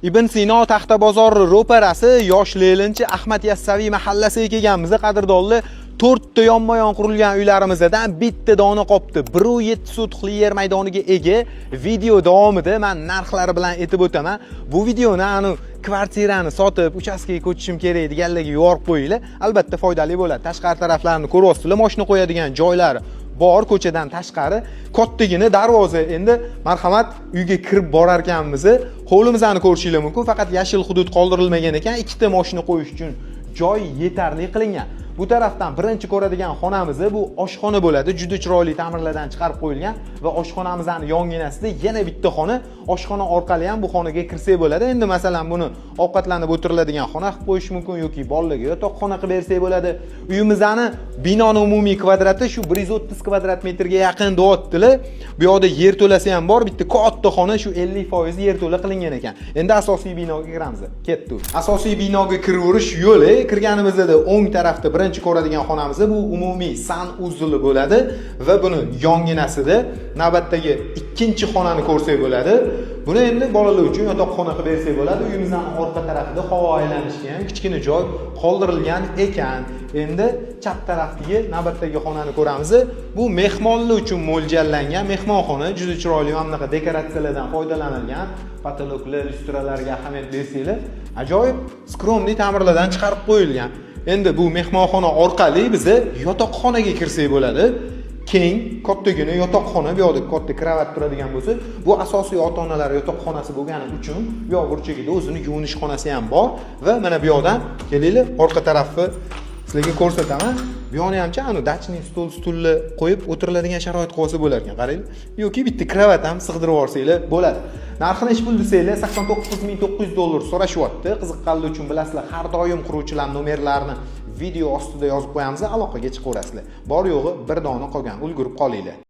Ibn Sino Taxta bozori ro'parasi yosh Lelinchi Ahmad Yassaviy mahallasiga kelganmiz. Qadrdonlar 4 ta yonma-yon qurilgan uylarimizdan bitta dona qopti. 1.7 sotixli yer maydoniga ega. Video davomida men narxlari bilan aytib o'taman. Bu videoni kvartirani sotib, uchastkaga ko'chishim kerak deganlarga yorib qo'yinglar. Albatta foydali bo'ladi. Tashqari taraflarini ko'ryapsizlar, mashina qo'yadigan joylari bor, ko'chadan tashqari kattagina darvoza. Endi marhamat uyga kirib borar ekanmiz. Hovlimizni ko'rishinglar mumkin, faqat yashil hudud qoldirilmagan ekan, ikkita mashina qo'yish uchun joy yetarli qilingan. Bu tarafdan birinchi ko'radigan xonamiz bu oshxona bo'ladi. Juda chiroyli ta'mirlardan chiqarib qo'yilgan va oshxonamizning yonginasida yana bitta xona, oshxona orqali ham bu xonaga kirsak bo'ladi. Endi masalan buni ovqatlanib o'tiriladigan xona qilib qo'yish mumkin yoki bolalarga yotoqxona qilib bersak bo'ladi. Uyimizning binoni umumiy kvadrati shu 130 kvadrat metrga yaqin deyaptilar. Bu yoqda yerto'lasi ham bor, bitta katta xona shu 50% yerto'la qilingan ekan. Endi asosiy binoga kiramiz. Ketdi. Asosiy binoga kiraverish yo'li, kirganimizda o'ng tarafda birinchi ko'radigan xonamiz bu umumiy sanuzli bo'ladi va buni yonginasida navbatdagi ikkinchi xonani ko'rsak bo'ladi. Buni endi bolalar uchun yotoqxona qilib bersak bo'ladi. Uyimizning orqa tarafida havo aylanishga ham kichkina joy qoldirilgan ekan. Endi chap tarafdagi navbatdagi xonani ko'ramiz. Bu mehmonlar uchun mo'ljallangan mehmonxona, juda chiroyli mana bunaqa dekoratsiyalardan foydalanilgan. Patoloklar, lyustralarga ahamiyat bersanglar, ajoyib skromli ta'mirlardan chiqarib qo'yilgan. Endi bu mehmonxona orqali biz yotoqxonaga kirsak bo'ladi. Keng, kattagina yotoqxona, bu yoqda katta kravat turadigan bo'lsa, bu asosiy ota-onalar yotoqxonasi bo'lgani uchun bu yoq burchagida o'zini yuvinish xonasi ham bor va mana bu yoqdan kelinglar, orqa tarafni sizlarga ko'rsataman. Bu yoqni hamcha dachniy stulni qo'yib o'tiriladigan sharoit qolsa bo'lar ekan, qaranglar. Yoki bitta kravat ham sig'dirib olsanglar bo'ladi. Narxini ish pul desanglar $89.900 so'rashyapti. Qiziqqanlar uchun bilasizlar, har doim quruvchilar nomerlarini video ostida yozib qo'yamiz, aloqaga chiqaverasizlar. Bor yo'g'i bir dona qolgan, ulgurib qolinglar.